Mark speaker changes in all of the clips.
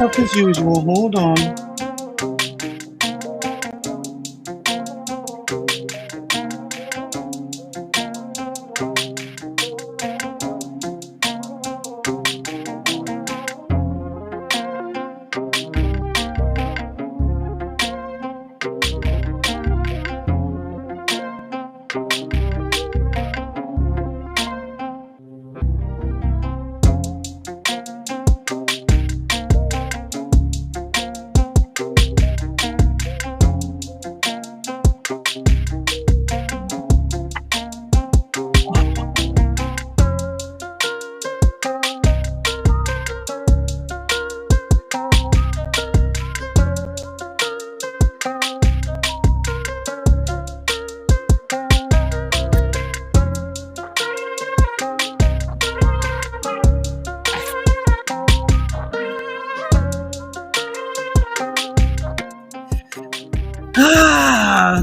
Speaker 1: tough as usual. Hold on.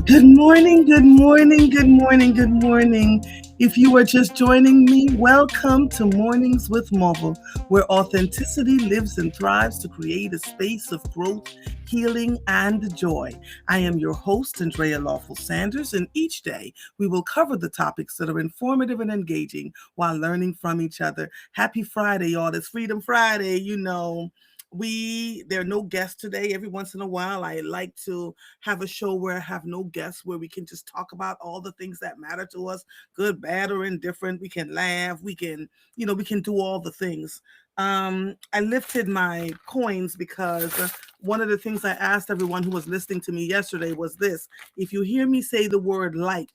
Speaker 1: Good morning, good morning, good morning, good morning. If you are just joining me, welcome to Mornings with Marvel, where authenticity lives and thrives to create a space of growth, healing, and joy. I am your host, Andrea Lawful Sanders, and each day we will cover the topics that are informative and engaging while learning from each other. Happy Friday, y'all. It's Freedom Friday, there are no guests today. Every once in a while I like to have a show where I have no guests, where we can just talk about all the things that matter to us, good, bad, or indifferent. We can laugh, we can do all the things. I lifted my coins because one of the things I asked everyone who was listening to me yesterday was this: if you hear me say the word like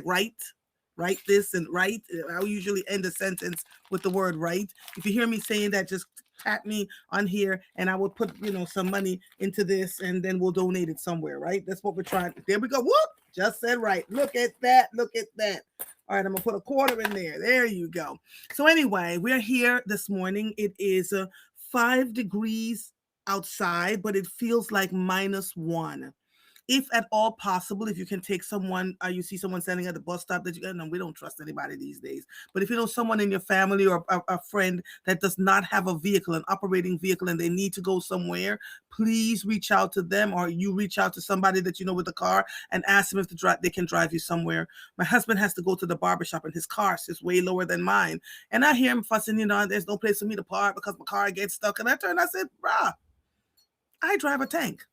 Speaker 1: write this and write, I'll usually end a sentence with the word right. If you hear me saying that, just tap me on here and I will put, some money into this and then we'll donate it somewhere, right? That's what we're trying. There we go. Whoop! Just said right. Look at that. Look at that. All right, I'm gonna put a quarter in there. There you go. So anyway, we're here this morning. It is 5 degrees outside, but it feels like -1. If at all possible, if you can take someone, you see someone standing at the bus stop that no, we don't trust anybody these days. But if you know someone in your family or a friend that does not have a vehicle, an operating vehicle, and they need to go somewhere, please reach out to them, or you reach out to somebody that you know with a car and ask them if they can drive you somewhere. My husband has to go to the barbershop and his car is way lower than mine. And I hear him fussing, there's no place for me to park because my car gets stuck. And I said, bruh, I drive a tank.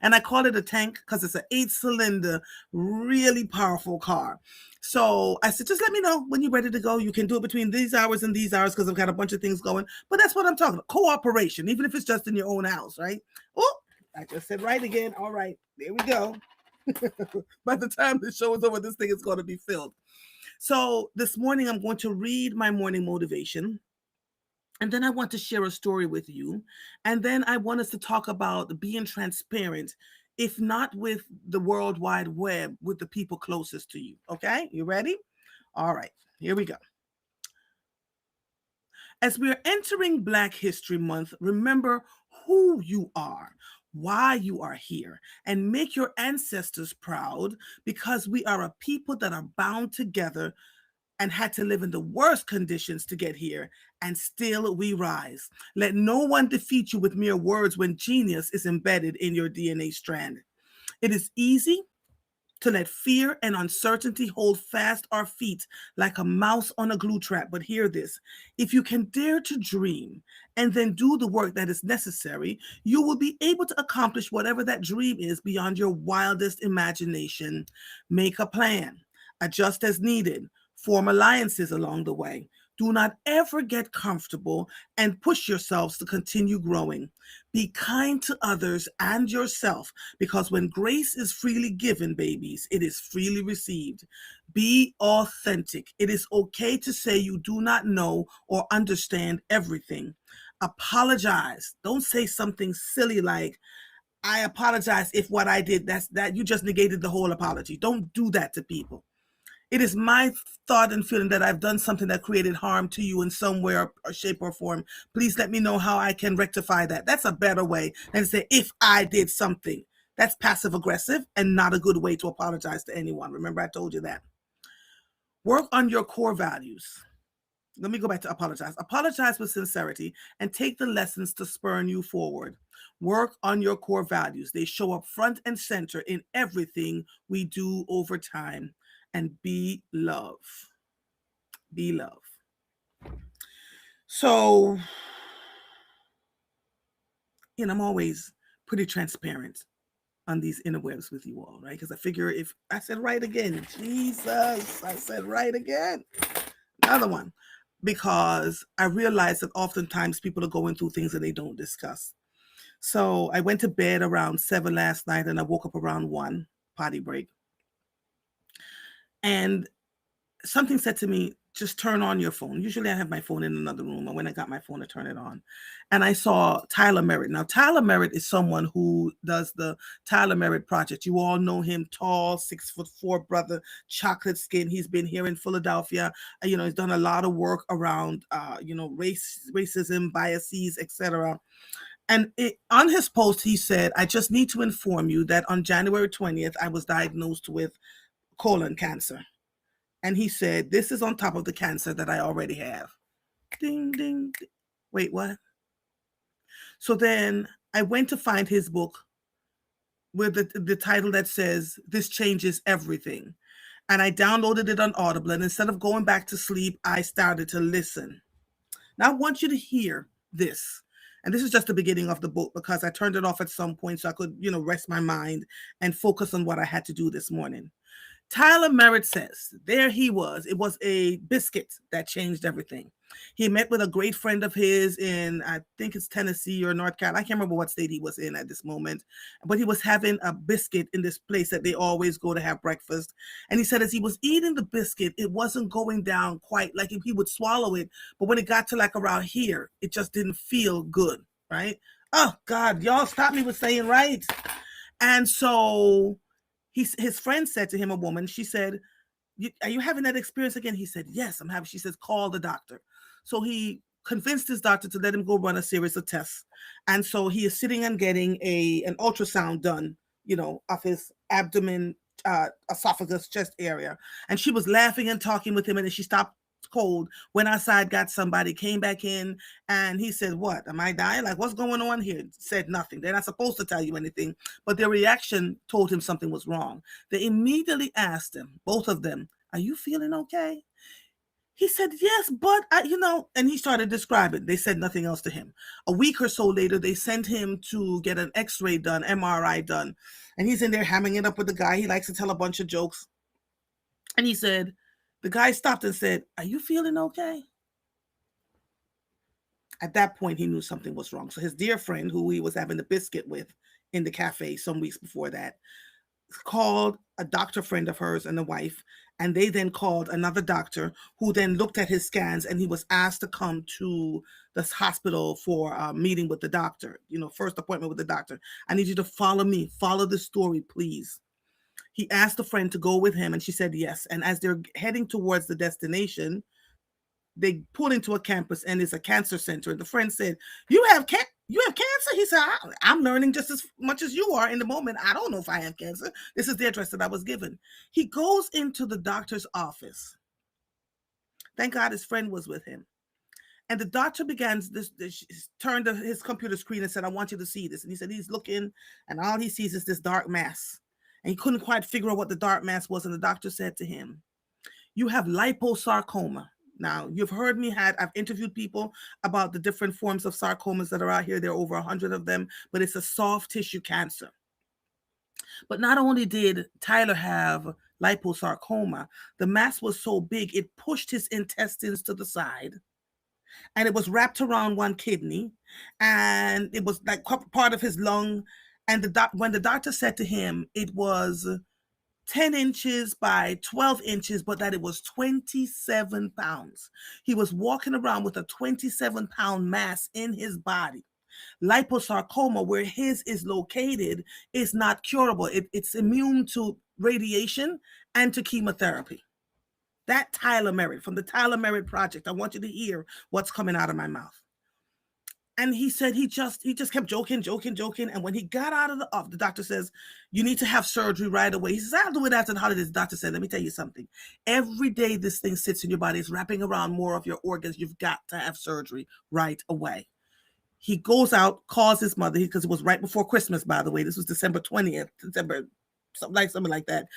Speaker 1: And I call it a tank because it's an 8-cylinder, really powerful car. So I said, just let me know when you're ready to go. You can do it between these hours and these hours because I've got a bunch of things going. But that's what I'm talking about. Cooperation, even if it's just in your own house, right? Oh, I just said right again. All right, there we go. By the time the show is over, this thing is going to be filled. So this morning, I'm going to read my morning motivation. And then I want to share a story with you. And then I want us to talk about being transparent, if not with the World Wide Web, with the people closest to you. Okay, you ready? All right, here we go. As we're entering Black History Month, remember who you are, why you are here, and make your ancestors proud, because we are a people that are bound together and had to live in the worst conditions to get here, and still we rise. Let no one defeat you with mere words when genius is embedded in your DNA strand. It is easy to let fear and uncertainty hold fast our feet like a mouse on a glue trap. But hear this: if you can dare to dream and then do the work that is necessary, you will be able to accomplish whatever that dream is beyond your wildest imagination. Make a plan, adjust as needed, form alliances along the way. Do not ever get comfortable, and push yourselves to continue growing. Be kind to others and yourself, because when grace is freely given, babies, it is freely received. Be authentic. It is okay to say you do not know or understand everything. Apologize. Don't say something silly like, I apologize if what I did, that you just negated the whole apology. Don't do that to people. It is my thought and feeling that I've done something that created harm to you in some way or shape or form. Please let me know how I can rectify that. That's a better way than to say, if I did something. That's passive aggressive and not a good way to apologize to anyone. Remember, I told you that. Work on your core values. Let me go back to apologize. Apologize with sincerity and take the lessons to spurn you forward. Work on your core values. They show up front and center in everything we do over time. And be love. Be love. So, I'm always pretty transparent on these interwebs with you all, right? Because I figure if I said right again, Jesus, I said right again. Another one. Because I realize that oftentimes people are going through things that they don't discuss. So I went to bed around 7 last night and I woke up around 1, potty break. And something said to me, just turn on your phone. Usually I have my phone in another room, and when I got my phone to turn it on. And I saw Tyler Merritt. Now, Tyler Merritt is someone who does the Tyler Merritt Project. You all know him, tall, 6'4" brother, chocolate skin. He's been here in Philadelphia. He's done a lot of work around, racism, biases, etc. And on his post, he said, I just need to inform you that on January 20th, I was diagnosed with colon cancer. And he said, this is on top of the cancer that I already have. Ding, ding, ding. Wait, what? So then I went to find his book with the title that says, This Changes Everything. And I downloaded it on Audible. And instead of going back to sleep, I started to listen. Now I want you to hear this. And this is just the beginning of the book because I turned it off at some point so I could, rest my mind and focus on what I had to do this morning. Tyler Merritt says, there he was. It was a biscuit that changed everything. He met with a great friend of his in, I think it's Tennessee or North Carolina. I can't remember what state he was in at this moment, but he was having a biscuit in this place that they always go to have breakfast. And he said as he was eating the biscuit, it wasn't going down quite like if he would swallow it. But when it got to like around here, it just didn't feel good, right? Oh, God, y'all stop me with saying right. And so his friend said to him, a woman, she said, are you having that experience again? He said, yes, I'm having. She says, call the doctor. So he convinced his doctor to let him go run a series of tests. And so he is sitting and getting an ultrasound done, of his abdomen, esophagus, chest area. And she was laughing and talking with him. And then she stopped cold, went outside, got somebody, came back in, and he said, what, am I dying? Like, what's going on here? Said nothing. They're not supposed to tell you anything, but their reaction told him something was wrong. They immediately asked him, both of them, are you feeling okay? He said, yes, but and he started describing. They said nothing else to him. A week or so later, they sent him to get an x-ray done, MRI done. And he's in there hamming it up with the guy. He likes to tell a bunch of jokes. And he said, the guy stopped and said, are you feeling okay? At that point, he knew something was wrong. So his dear friend, who he was having the biscuit with in the cafe some weeks before that, called a doctor friend of hers and the wife, and they then called another doctor who then looked at his scans, and he was asked to come to this hospital for a meeting with the doctor, first appointment with the doctor. I need you to follow me, follow the story, please. He asked a friend to go with him, and she said yes. And as they're heading towards the destination, they pulled into a campus, and it's a cancer center. And the friend said, you have cancer? He said, I'm learning just as much as you are in the moment. I don't know if I have cancer. This is the address that I was given. He goes into the doctor's office. Thank God his friend was with him. And the doctor begins turned to his computer screen and said, I want you to see this. And he said, he's looking, and all he sees is this dark mass. And he couldn't quite figure out what the dark mass was. And the doctor said to him, you have liposarcoma. Now, you've heard me, I've interviewed people about the different forms of sarcomas that are out here. There are over 100 of them, but it's a soft tissue cancer. But not only did Tyler have liposarcoma, the mass was so big, it pushed his intestines to the side, and it was wrapped around one kidney, and it was like part of his lung. And when the doctor said to him it was 10 inches by 12 inches, but that it was 27 pounds. He was walking around with a 27-pound mass in his body. Liposarcoma, where his is located, is not curable. It's immune to radiation and to chemotherapy. That Tyler Merritt, from the Tyler Merritt Project, I want you to hear what's coming out of my mouth. And he said he just kept joking. And when he got out of the office, the doctor says, "You need to have surgery right away." He says, "I'll do it after the holidays." The doctor said, "Let me tell you something. Every day this thing sits in your body, it's wrapping around more of your organs. You've got to have surgery right away." He goes out, calls his mother, because it was right before Christmas, by the way. This was December 20th, something like that,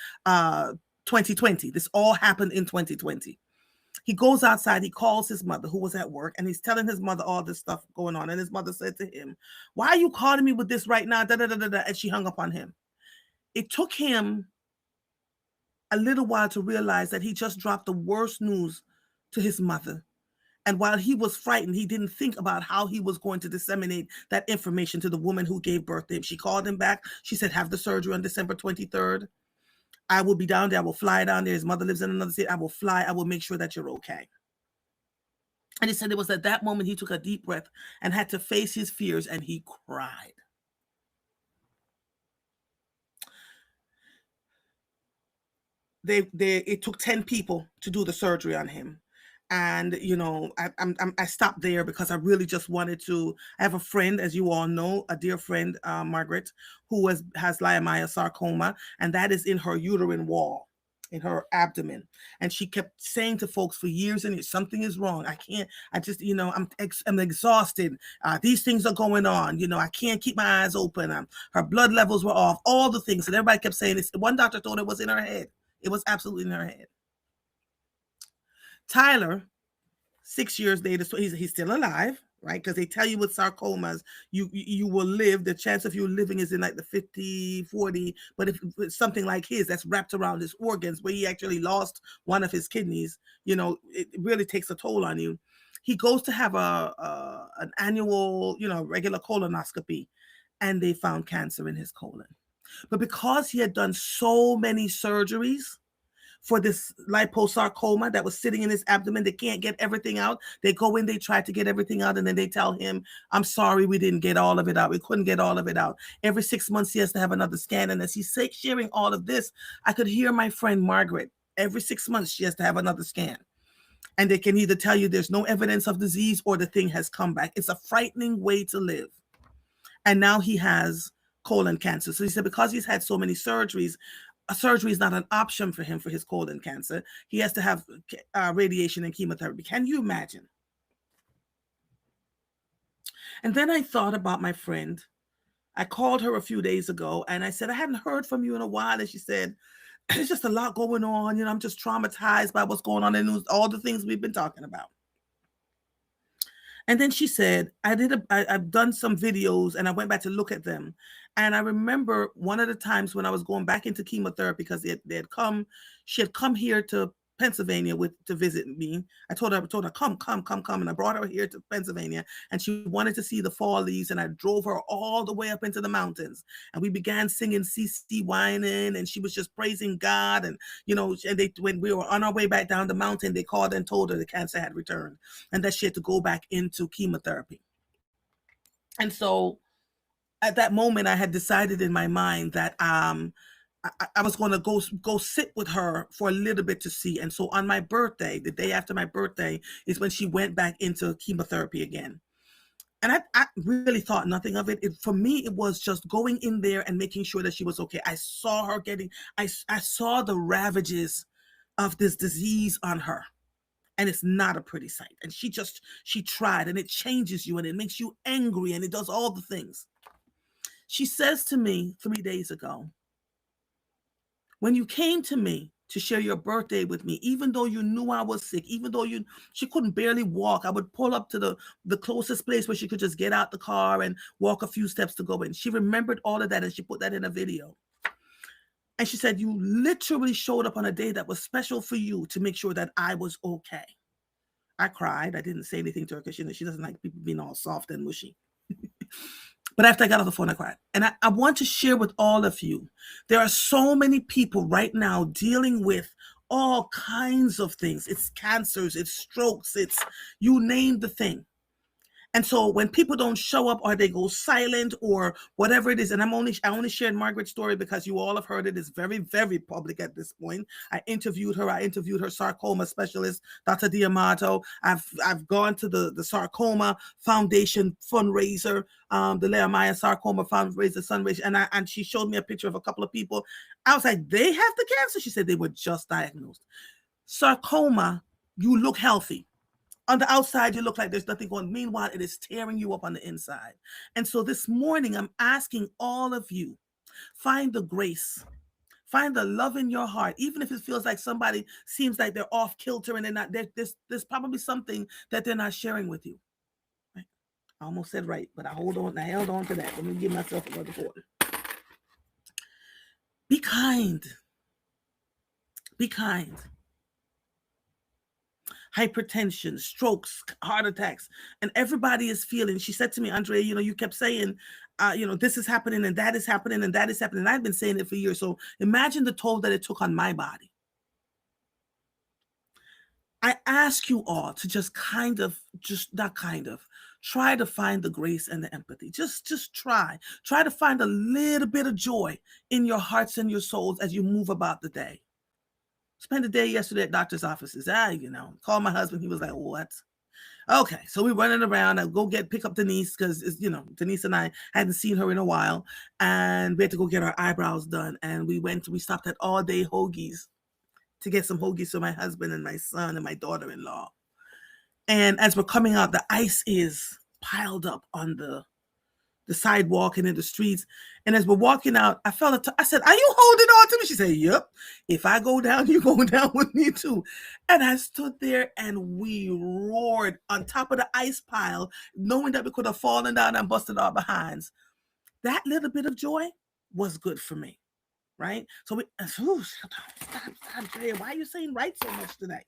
Speaker 1: 2020. This all happened in 2020. He goes outside, he calls his mother, who was at work, and he's telling his mother all this stuff going on. And his mother said to him, "Why are you calling me with this right now?" Da, da, da, da, da. And she hung up on him. It took him a little while to realize that he just dropped the worst news to his mother. And while he was frightened, he didn't think about how he was going to disseminate that information to the woman who gave birth to him. She called him back. She said, "Have the surgery on December 23rd. I will be down there. I will fly down there. His mother lives in another state. I will fly. I will make sure that you're okay." And he said it was at that moment he took a deep breath and had to face his fears, and he cried. It took 10 people to do the surgery on him. And I stopped there because I really just wanted to. I have a friend, as you all know, a dear friend, Margaret, who has leiomyosarcoma, and that is in her uterine wall, in her abdomen. And she kept saying to folks for years and years, "Something is wrong. I can't. I just, I'm exhausted. These things are going on. I can't keep my eyes open. Her blood levels were off. All the things." And everybody kept saying this. One doctor told her it was in her head. It was absolutely in her head. Tyler, 6 years later, so he's still alive, right? Because they tell you with sarcomas, you will live. The chance of you living is in like the 50-40. But if it's something like his that's wrapped around his organs, where he actually lost one of his kidneys, it really takes a toll on you. He goes to have an annual, regular colonoscopy, and they found cancer in his colon. But because he had done so many surgeries for this liposarcoma that was sitting in his abdomen, they can't get everything out. They go in, they try to get everything out, and then they tell him, "I'm sorry, we didn't get all of it out. We couldn't get all of it out." Every 6 months, he has to have another scan. And as he's sharing all of this, I could hear my friend Margaret. Every 6 months, she has to have another scan. And they can either tell you there's no evidence of disease or the thing has come back. It's a frightening way to live. And now he has colon cancer. So he said because he's had so many surgeries, a surgery is not an option for him for his colon cancer. He has to have radiation and chemotherapy. Can you imagine? And then I thought about my friend. I called her a few days ago and I said, "I hadn't heard from you in a while." And she said, "There's just a lot going on. I'm just traumatized by what's going on in the news, all the things we've been talking about." And then she said, I've done some videos and I went back to look at them. And I remember one of the times when I was going back into chemotherapy because she had come here to Pennsylvania to visit me. I told her, come. And I brought her here to Pennsylvania and she wanted to see the fall leaves. And I drove her all the way up into the mountains and we began singing CC whining and she was just praising God. And, when we were on our way back down the mountain, they called and told her the cancer had returned and that she had to go back into chemotherapy. And so at that moment, I had decided in my mind that I was going to go sit with her for a little bit to see. And so on my birthday, the day after my birthday, is when she went back into chemotherapy again. And I really thought nothing of it. For me, it was just going in there and making sure that she was okay. I saw her I saw the ravages of this disease on her. And it's not a pretty sight. And she tried and it changes you and it makes you angry and it does all the things. She says to me 3 days ago, "When you came to me to share your birthday with me, even though you knew I was sick, even though she couldn't barely walk, I would pull up to the closest place where she could just get out the car and walk a few steps to go in." She remembered all of that and she put that in a video. And she said, "You literally showed up on a day that was special for you to make sure that I was okay." I cried. I didn't say anything to her because she doesn't like people being all soft and mushy. But after I got off the phone, I cried. And I want to share with all of you, there are so many people right now dealing with all kinds of things. It's cancers, it's strokes, it's you name the thing. And so when people don't show up or they go silent or whatever it is, and I only shared Margaret's story because you all have heard it. It's very, very public at this point. I interviewed her sarcoma specialist, Dr. Diamato. I've gone to the sarcoma foundation fundraiser, the Leah sarcoma fundraiser fundraiser, and she showed me a picture of a couple of people. I was like, they have the cancer? She said they were just diagnosed. Sarcoma, you look healthy. On the outside, you look like there's nothing going. Meanwhile, it is tearing you up on the inside. And so this morning, I'm asking all of you, find the grace, find the love in your heart, even if it feels like somebody seems like they're off kilter and they're not. There's probably something that they're not sharing with you. Right? I almost said right, but I held on to that. Let me give myself another quarter. Be kind. Be kind. Hypertension, strokes, heart attacks, and everybody is feeling. She said to me, Andrea, you kept saying, this is happening and that is happening and that is happening. And I've been saying it for years. So imagine the toll that it took on my body. I ask you all to try to find the grace and the empathy. Just try to find a little bit of joy in your hearts and your souls as you move about the day. Spent the day yesterday at doctor's offices. Called my husband. He was like, what? Okay, so we're running around. I go pick up Denise because Denise and I hadn't seen her in a while, and we had to go get our eyebrows done. And we stopped at All Day Hoagies to get some hoagies for my husband and my son and my daughter-in-law. And as we're coming out, the ice is piled up on the sidewalk and in the streets. And as we're walking out, I said, are you holding on to me? She said, yep. If I go down, you go down with me too. And I stood there and we roared on top of the ice pile, knowing that we could have fallen down and busted our behinds. That little bit of joy was good for me, right? So stop, Dre. Why are you saying right so much today?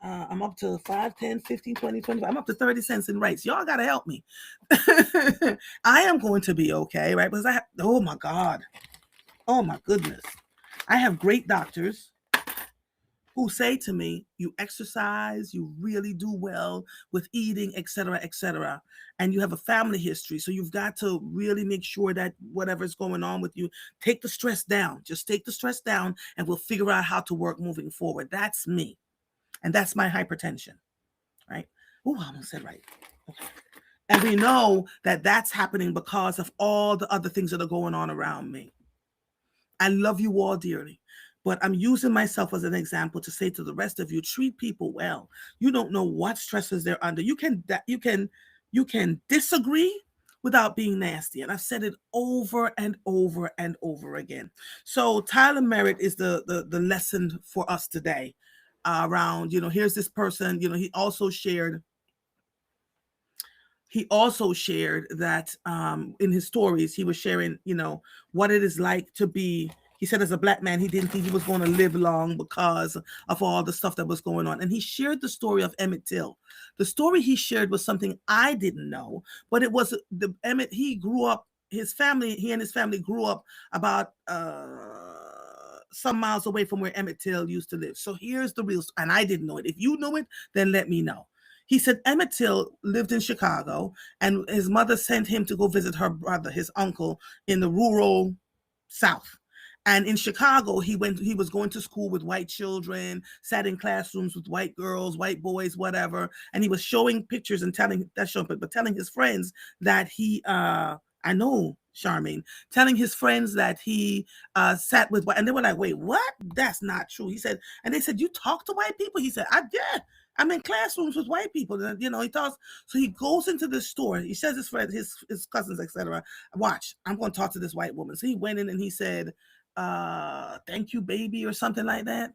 Speaker 1: I'm up to 5, 10, 15, 20, 25. I'm up to 30 cents in rates. Y'all got to help me. I am going to be okay, right? Because oh my God. Oh my goodness. I have great doctors who say to me, you exercise, you really do well with eating, etc., etc. And you have a family history. So you've got to really make sure that whatever's going on with you, take the stress down. Just take the stress down and we'll figure out how to work moving forward. That's me. And that's my hypertension, right? Oh, I almost said right. Okay. And we know that that's happening because of all the other things that are going on around me. I love you all dearly, but I'm using myself as an example to say to the rest of you, treat people well. You don't know what stresses they're under. You can disagree without being nasty. And I've said it over and over and over again. So Tyler Merritt is the lesson for us today. Around, here's this person, he also shared that in his stories, he was sharing, what it is like to be, he said as a Black man, he didn't think he was going to live long because of all the stuff that was going on. And he shared the story of Emmett Till. The story he shared was something I didn't know, but it was Emmett, he and his family grew up about some miles away from where Emmett Till used to live. So here's the real, and I didn't know it. If you know it, then let me know. He said Emmett Till lived in Chicago, and his mother sent him to go visit her brother, his uncle, in the rural South. And in Chicago, he was going to school with white children, sat in classrooms with white girls, white boys, whatever. And he was showing pictures and telling his friends that he, I know, Charmaine, telling his friends that he sat with white, and they were like, wait, what? That's not true. He said, and they said, you talk to white people? He said, yeah, I'm in classrooms with white people. And, he talks. So he goes into this store. He says his friends, his cousins, etc. Watch, I'm going to talk to this white woman. So he went in and he said, thank you, baby, or something like that.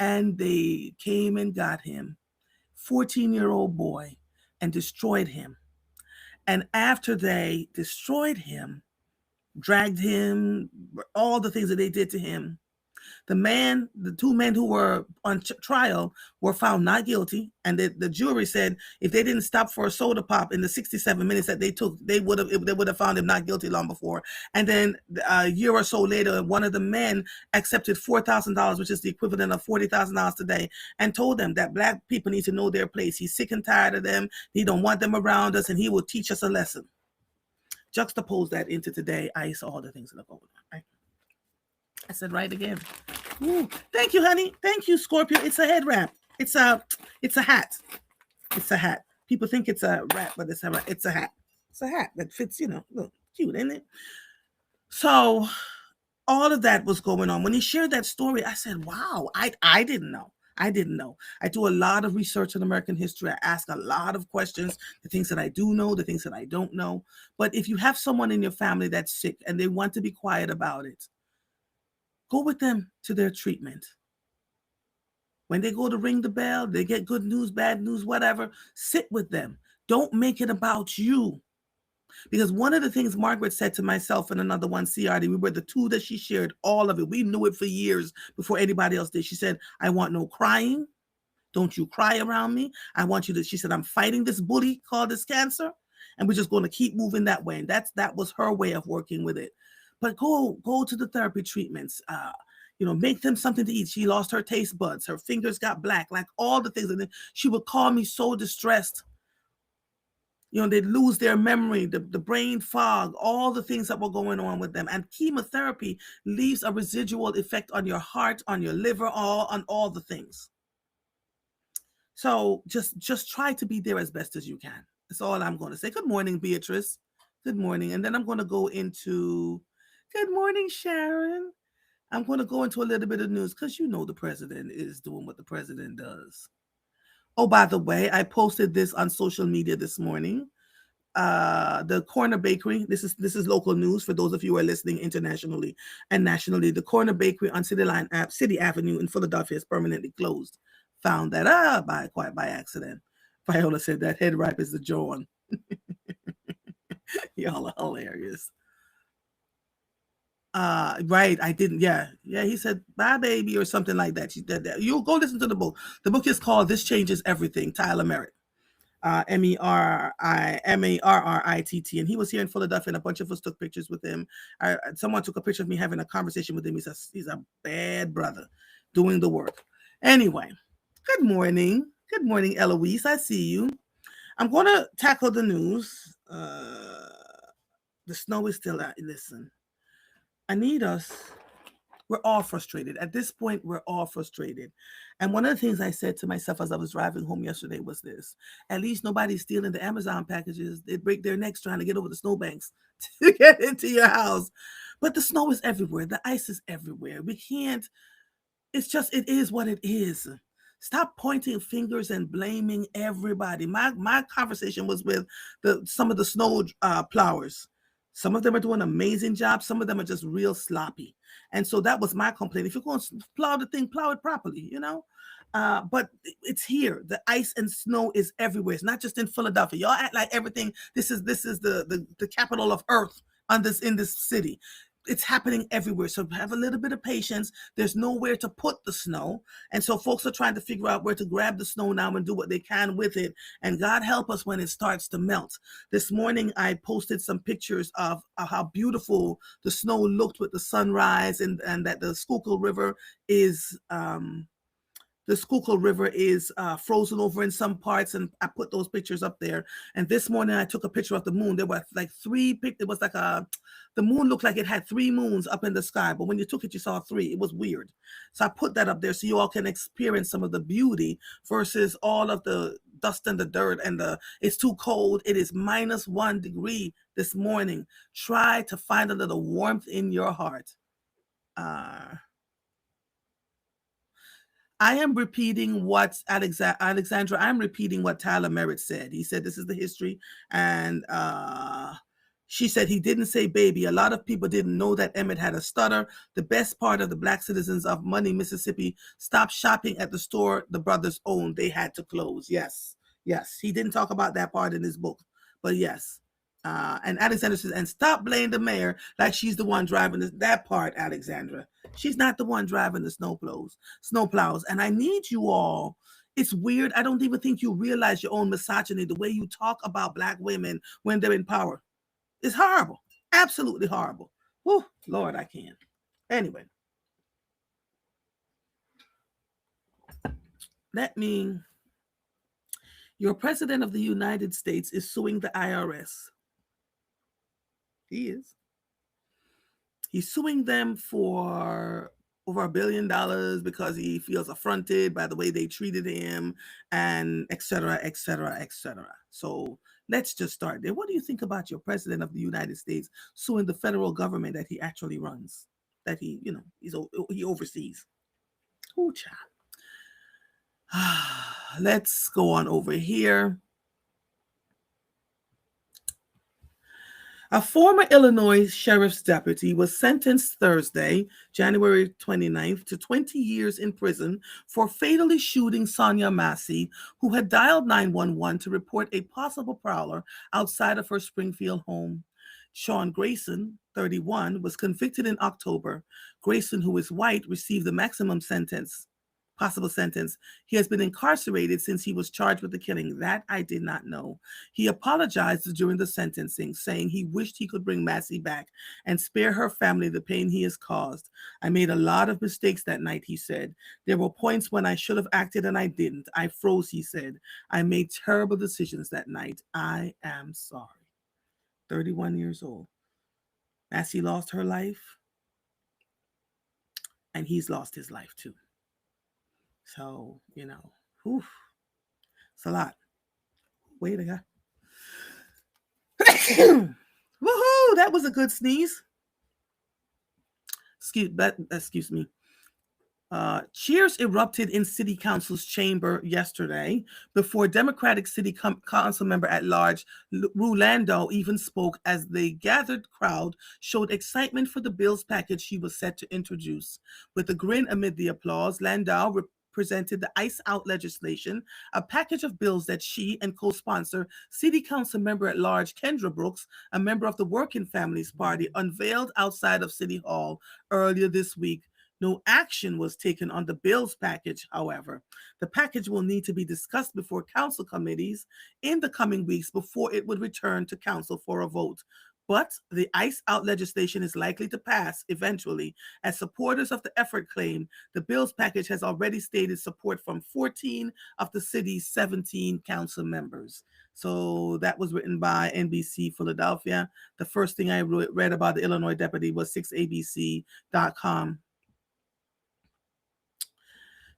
Speaker 1: And they came and got him, 14-year-old boy, and destroyed him. And after they destroyed him, dragged him, all the things that they did to him, The two men who were on trial were found not guilty, and the jury said if they didn't stop for a soda pop in the 67 minutes that they took, they would have found him not guilty long before. And then a year or so later, one of the men accepted $4,000, which is the equivalent of $40,000 today, and told them that black people need to know their place. He's sick and tired of them. He don't want them around us, and he will teach us a lesson. Juxtapose that into today. I saw all the things that are going on. Right? I said right again. Ooh, thank you, honey. Thank you, Scorpio. It's a head wrap. It's a hat. It's a hat. People think it's a wrap, but it's a hat. It's a hat that fits, look cute, isn't it? So all of that was going on. When he shared that story, I said, wow, I didn't know. I didn't know. I do a lot of research in American history. I ask a lot of questions, the things that I do know, the things that I don't know. But if you have someone in your family that's sick and they want to be quiet about it, go with them to their treatment. When they go to ring the bell, they get good news, bad news, whatever, sit with them. Don't make it about you. Because one of the things Margaret said to myself and another one, CRD, we were the two that she shared all of it. We knew it for years before anybody else did. She said, I want no crying. Don't you cry around me. I want you to, she said, I'm fighting this bully called this cancer. And we're just going to keep moving that way. And that was her way of working with it. But go to the therapy treatments. Make them something to eat. She lost her taste buds. Her fingers got black, like all the things. And then she would call me so distressed. They'd lose their memory, the brain fog, all the things that were going on with them. And chemotherapy leaves a residual effect on your heart, on your liver, on all the things. So just try to be there as best as you can. That's all I'm going to say. Good morning, Beatrice. Good morning. And then I'm going to go into, good morning, Sharon. I'm going to go into a little bit of news because the president is doing what the president does. Oh, by the way, I posted this on social media this morning. The Corner Bakery, this is local news for those of you who are listening internationally and nationally. The Corner Bakery on City Avenue in Philadelphia is permanently closed. Found that quite by accident. Viola said that head wrap is the John. Y'all are hilarious. Right, I didn't. Yeah, he said bye baby or something like that. She did that. You'll go listen to the book. The book is called This Changes Everything, Tyler Merritt. Merritt, and he was here in Philadelphia, and a bunch of us took pictures with him. Someone took a picture of me having a conversation with him. He's a bad brother doing the work. Anyway, good morning, Eloise. I see you. I'm going to tackle the news. The snow is still out. Listen, I need us. We're all frustrated. At this point, we're all frustrated. And one of the things I said to myself as I was driving home yesterday was this: at least nobody's stealing the Amazon packages. They break their necks trying to get over the snowbanks to get into your house. But the snow is everywhere. The ice is everywhere. We can't, it is what it is. Stop pointing fingers and blaming everybody. My conversation was with some of the snow plowers. Some of them are doing an amazing job. Some of them are just real sloppy. And so that was my complaint. If you're going to plow the thing, plow it properly, But it's here. The ice and snow is everywhere. It's not just in Philadelphia. Y'all act like everything. This is the capital of Earth in this city. It's happening everywhere. So have a little bit of patience. There's nowhere to put the snow. And so folks are trying to figure out where to grab the snow now and do what they can with it. And God help us when it starts to melt. This morning, I posted some pictures of how beautiful the snow looked with the sunrise, and that the Schuylkill River is frozen over in some parts, and I put those pictures up there. And this morning I took a picture of the moon. There were like the moon looked like it had 3 moons up in the sky, but when you took it, you saw 3. It was weird. So I put that up there so you all can experience some of the beauty versus all of the dust and the dirt and it's too cold. It is -1 degree this morning. Try to find a little warmth in your heart. I am repeating what Alexandra, I'm repeating what Tyler Merritt said. He said, this is the history. And she said he didn't say baby. A lot of people didn't know that Emmett had a stutter. The best part of the Black citizens of Money, Mississippi, stopped shopping at the store the brothers owned. They had to close. Yes. He didn't talk about that part in his book. But yes. And Alexandra says, and stop blaming the mayor like she's the one driving this. That part, Alexandra. She's not the one driving the snowplows. And I need you all. It's weird. I don't even think you realize your own misogyny, the way you talk about Black women when they're in power. It's horrible. Absolutely horrible. Whew, Lord, I can't. Anyway, let me. Your president of the United States is suing the IRS. He is. He's suing them for over $1 billion because he feels affronted by the way they treated him, and et cetera, et cetera, et cetera. So let's just start there. What do you think about your president of the United States suing the federal government that he actually runs, that he oversees? Oh, child. Let's go on over here. A former Illinois sheriff's deputy was sentenced Thursday, January 29th, to 20 years in prison for fatally shooting Sonia Massey, who had dialed 911 to report a possible prowler outside of her Springfield home. Sean Grayson, 31, was convicted in October. Grayson, who is white, received the maximum possible sentence. He has been incarcerated since he was charged with the killing. That I did not know. He apologized during the sentencing, saying he wished he could bring Massey back and spare her family the pain he has caused. I made a lot of mistakes that night, he said. There were points when I should have acted and I didn't. I froze, he said. I made terrible decisions that night. I am sorry. 31 years old. Massey lost her life, and he's lost his life too. So, whew, it's a lot. Wait a minute. Woohoo! That was a good sneeze. Excuse me. Cheers erupted in City Council's chamber yesterday before Democratic City Council member at large Rue Landau even spoke, as the gathered crowd showed excitement for the bill's package she was set to introduce. With a grin amid the applause, Landau presented the ICE Out legislation, a package of bills that she and co-sponsor City Council member at large Kendra Brooks, a member of the Working Families Party, unveiled outside of City Hall earlier this week. No action was taken on the bills package, however. The package will need to be discussed before council committees in the coming weeks before it would return to council for a vote. But the ICE Out legislation is likely to pass eventually, as supporters of the effort claim the bills package has already stated support from 14 of the city's 17 council members. So that was written by NBC Philadelphia. The first thing I read about the Illinois deputy was 6abc.com.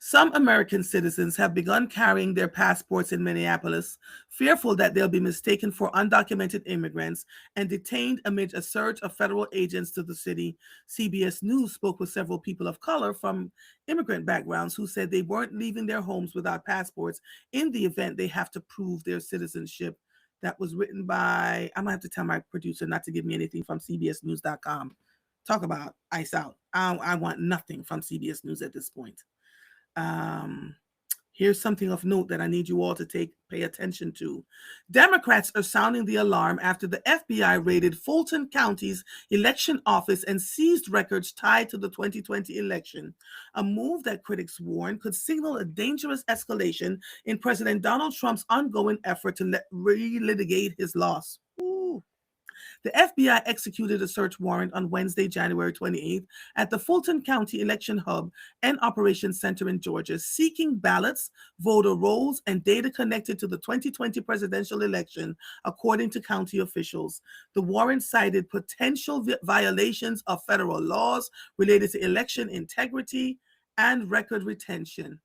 Speaker 1: Some American citizens have begun carrying their passports in Minneapolis, fearful that they'll be mistaken for undocumented immigrants and detained amid a surge of federal agents to the city. CBS News spoke with several people of color from immigrant backgrounds who said they weren't leaving their homes without passports in the event they have to prove their citizenship. That was written by, I'm going to have to tell my producer not to give me anything from cbsnews.com. Talk about ICE Out. I want nothing from CBS News at this point. Here's something of note that I need you all to pay attention to. Democrats are sounding the alarm after the FBI raided Fulton County's election office and seized records tied to the 2020 election, a move that critics warn could signal a dangerous escalation in President Donald Trump's ongoing effort to relitigate his loss. Ooh. The FBI executed a search warrant on Wednesday, January 28th, at the Fulton County Election Hub and Operations Center in Georgia, seeking ballots, voter rolls, and data connected to the 2020 presidential election, according to county officials. The warrant cited potential violations of federal laws related to election integrity and record retention.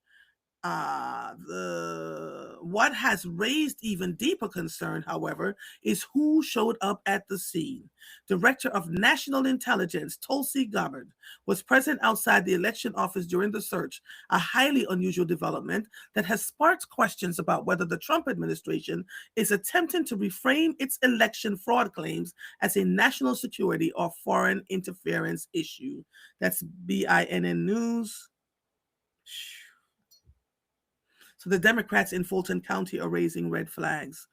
Speaker 1: What has raised even deeper concern, however, is who showed up at the scene. Director of National Intelligence Tulsi Gabbard was present outside the election office during the search, a highly unusual development that has sparked questions about whether the Trump administration is attempting to reframe its election fraud claims as a national security or foreign interference issue. That's BINN News. So the Democrats in Fulton County are raising red flags.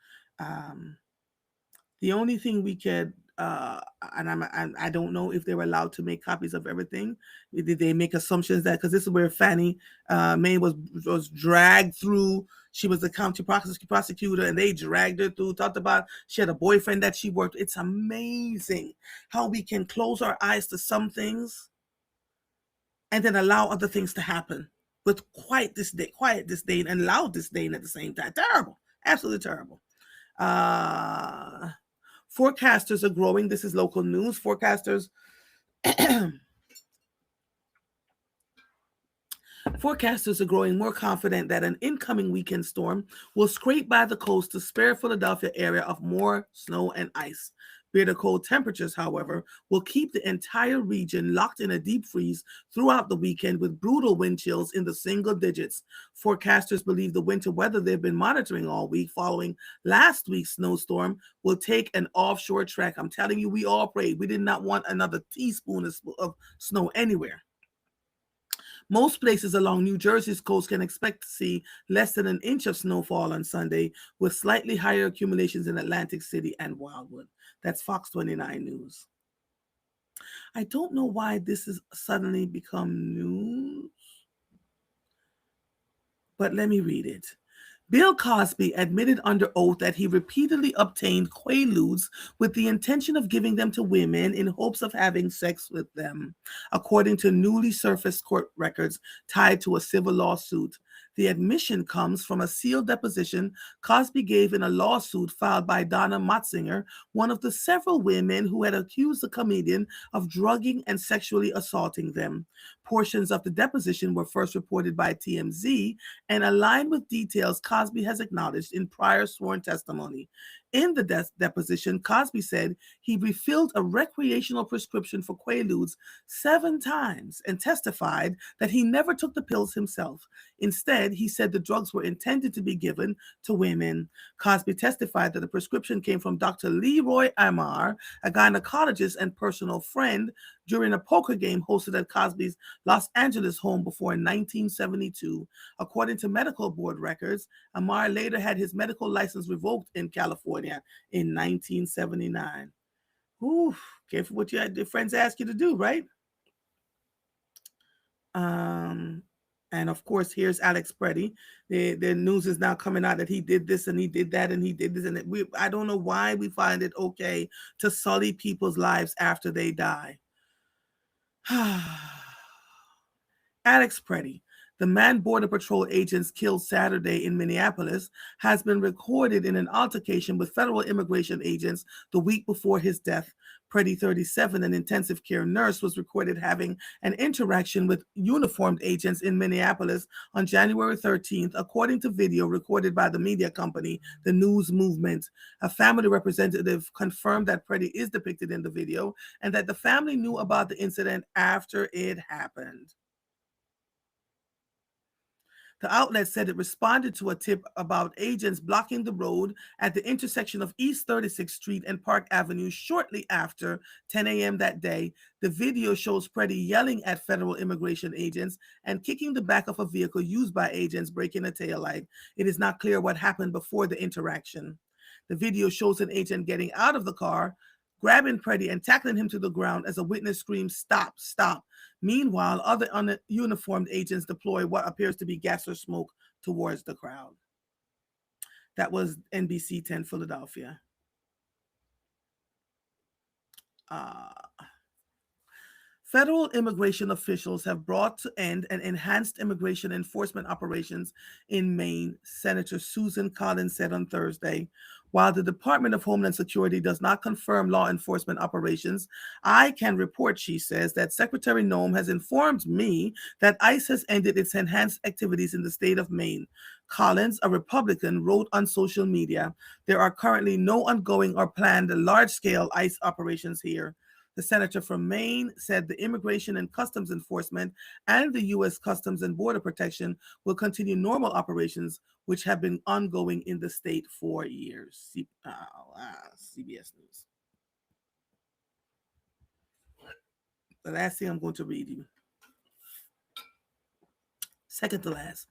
Speaker 1: The only thing we could, and I don't know if they were allowed to make copies of everything. Did they make assumptions that because this is where Fannie Mae was dragged through? She was the county prosecutor, and they dragged her through. Talked about she had a boyfriend that she worked. It's amazing how we can close our eyes to some things and then allow other things to happen with quiet disdain, and loud disdain at the same time. Terrible, absolutely terrible. Uh, Forecasters are growing. This is local news. Forecasters are growing more confident that an incoming weekend storm will scrape by the coast to spare Philadelphia area of more snow and ice. Bitter cold temperatures, however, will keep the entire region locked in a deep freeze throughout the weekend with brutal wind chills in the single digits. Forecasters believe the winter weather they've been monitoring all week following last week's snowstorm will take an offshore trek. I'm telling you, we all prayed. We did not want another teaspoon of snow anywhere. Most places along New Jersey's coast can expect to see less than an inch of snowfall on Sunday, with slightly higher accumulations in Atlantic City and Wildwood. That's Fox 29 News. I don't know why this has suddenly become news, but let me read it. Bill Cosby admitted under oath that he repeatedly obtained quaaludes with the intention of giving them to women in hopes of having sex with them, according to newly surfaced court records tied to a civil lawsuit. The admission comes from a sealed deposition Cosby gave in a lawsuit filed by Donna Motzinger, one of the several women who had accused the comedian of drugging and sexually assaulting them. Portions of the deposition were first reported by TMZ and align with details Cosby has acknowledged in prior sworn testimony. In the deposition, Cosby said he refilled a recreational prescription for Quaaludes 7 times and testified that he never took the pills himself. Instead, he said the drugs were intended to be given to women. Cosby testified that the prescription came from Dr. Leroy Amar, a gynecologist and personal friend, during a poker game hosted at Cosby's Los Angeles home before 1972. According to medical board records, Amar later had his medical license revoked in California in 1979. Ooh, careful what your friends ask you to do, right? Um, and of course, here's Alex Preddy. The news is now coming out that he did this and he did that and he did this. And I don't know why we find it okay to sully people's lives after they die. Alex Preddy, the man Border Patrol agents killed Saturday in Minneapolis, has been recorded in an altercation with federal immigration agents the week before his death. Preddy, 37, an intensive care nurse, was recorded having an interaction with uniformed agents in Minneapolis on January 13th, according to video recorded by the media company, The News Movement. A family representative confirmed that Preddy is depicted in the video and that the family knew about the incident after it happened. The outlet said it responded to a tip about agents blocking the road at the intersection of East 36th Street and Park Avenue shortly after 10 a.m. that day. The video shows Preddy yelling at federal immigration agents and kicking the back of a vehicle used by agents, breaking a taillight. It is not clear what happened before the interaction. The video shows an agent getting out of the car, grabbing Preddy and tackling him to the ground as a witness screams, "Stop, stop." Meanwhile, other uniformed agents deploy what appears to be gas or smoke towards the crowd. That was NBC 10 Philadelphia. Uh, Federal immigration officials have brought to end an enhanced immigration enforcement operations in Maine, Senator Susan Collins said on Thursday. While the Department of Homeland Security does not confirm law enforcement operations, I can report, she says, that Secretary Noem has informed me that ICE has ended its enhanced activities in the state of Maine. Collins, a Republican, wrote on social media, "There are currently no ongoing or planned large-scale ICE operations here." The senator from Maine said the Immigration and Customs Enforcement and the U.S. Customs and Border Protection will continue normal operations, which have been ongoing in the state for years. CBS News. The last thing I'm going to read you. Second to last.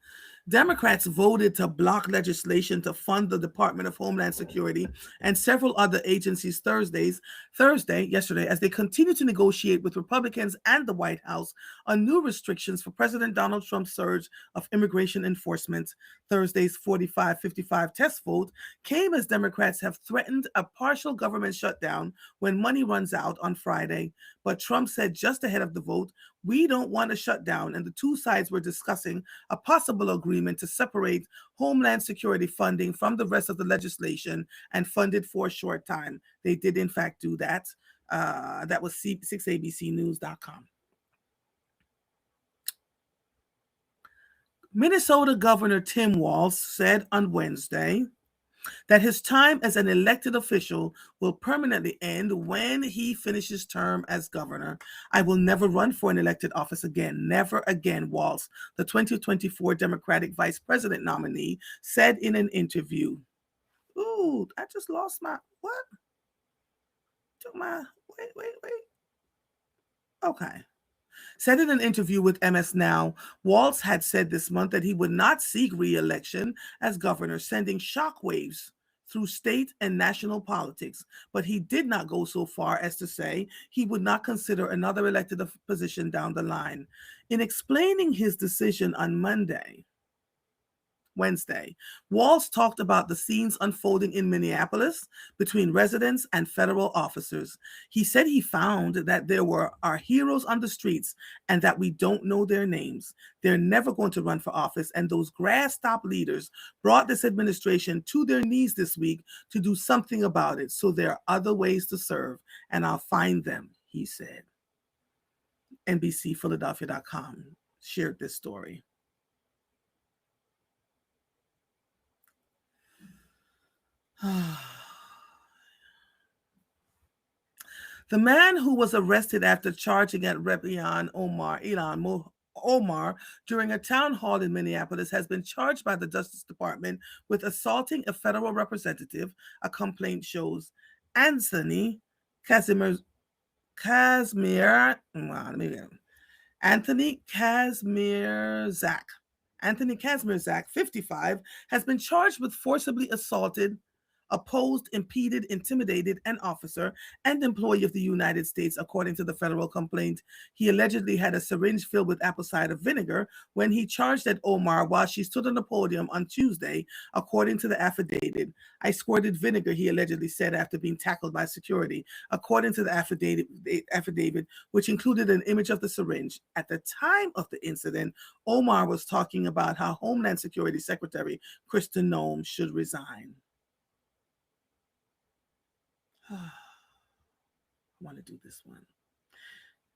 Speaker 1: Democrats voted to block legislation to fund the Department of Homeland Security and several other agencies yesterday, as they continue to negotiate with Republicans and the White House on new restrictions for President Donald Trump's surge of immigration enforcement. Thursday's 45-55 test vote came as Democrats have threatened a partial government shutdown when money runs out on Friday. But Trump said just ahead of the vote, "We don't want a shutdown," and the two sides were discussing a possible agreement to separate Homeland Security funding from the rest of the legislation and fund it for a short time. They did, in fact, do that. That was 6abcnews.com. Minnesota Governor Tim Walz said on Wednesday that his time as an elected official will permanently end when he finishes term as governor. "I will never run for an elected office again, never again," Walz, the 2024 Democratic vice president nominee, said in an interview. Ooh, I just lost my, what? Took my, wait. Okay. Said in an interview with MS Now, Walz had said this month that he would not seek re-election as governor, sending shockwaves through state and national politics. But he did not go so far as to say he would not consider another elected position down the line. In explaining his decision on Wednesday, Walz talked about the scenes unfolding in Minneapolis between residents and federal officers. He said he found that there are heroes on the streets and that we don't know their names. They're never going to run for office, and those grass-top leaders brought this administration to their knees this week to do something about it. So there are other ways to serve, and I'll find them, he said. NBCPhiladelphia.com shared this story. The man who was arrested after charging at Rep. Ilhan Omar during a town hall in Minneapolis has been charged by the Justice Department with assaulting a federal representative, a complaint shows. Anthony Casimir, Anthony Kazmierzak, 55, has been charged with forcibly assaulted, opposed, impeded, intimidated an officer and employee of the United States, according to the federal complaint. He allegedly had a syringe filled with apple cider vinegar when he charged at Omar while she stood on the podium on Tuesday, according to the affidavit. "I squirted vinegar," he allegedly said after being tackled by security, according to the affidavit, which included an image of the syringe. At the time of the incident, Omar was talking about how Homeland Security Secretary Kristen Noem should resign. I want to do this one.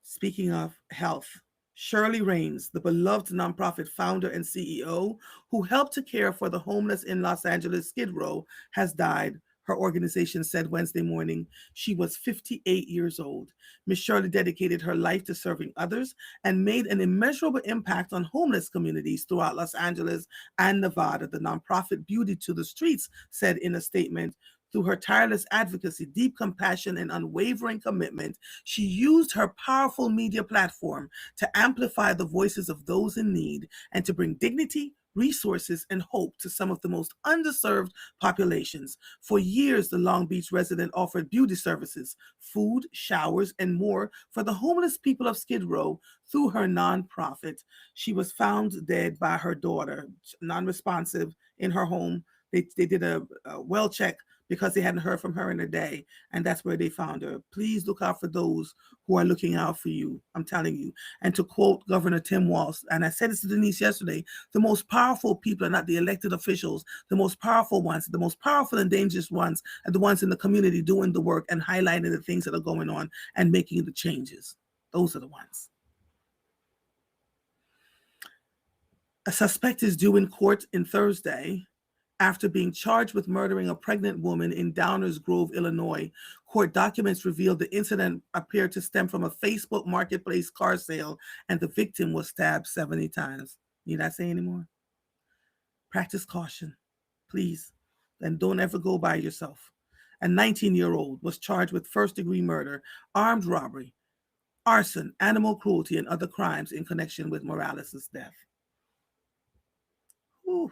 Speaker 1: Speaking of health, Shirley Raines, the beloved nonprofit founder and CEO who helped to care for the homeless in Los Angeles Skid Row, has died, her organization said Wednesday morning. She was 58 years old. Ms. Shirley dedicated her life to serving others and made an immeasurable impact on homeless communities throughout Los Angeles and Nevada, the nonprofit Beauty to the Streets said in a statement. Through her tireless advocacy, deep compassion, and unwavering commitment, she used her powerful media platform to amplify the voices of those in need and to bring dignity, resources, and hope to some of the most underserved populations. For years, the Long Beach resident offered beauty services, food, showers, and more for the homeless people of Skid Row through her nonprofit. She was found dead by her daughter, non-responsive, in her home. They did a well check because they hadn't heard from her in a day, and that's where they found her. Please look out for those who are looking out for you, I'm telling you. And to quote Governor Tim Walz, and I said this to Denise yesterday, the most powerful people are not the elected officials. The most powerful ones, the most powerful and dangerous ones are the ones in the community doing the work and highlighting the things that are going on and making the changes. Those are the ones. A suspect is due in court on Thursday after being charged with murdering a pregnant woman in Downers Grove, Illinois. Court documents revealed the incident appeared to stem from a Facebook Marketplace car sale, and the victim was stabbed 70 times. Need I say anymore? Practice caution, please, and don't ever go by yourself. A 19-year-old was charged with first-degree murder, armed robbery, arson, animal cruelty, and other crimes in connection with Morales' death. Ooh,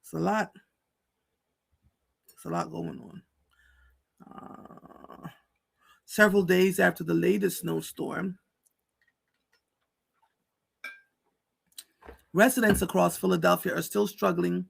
Speaker 1: it's a lot. It's a lot going on. Uh, Several days after the latest snowstorm, residents across Philadelphia are still struggling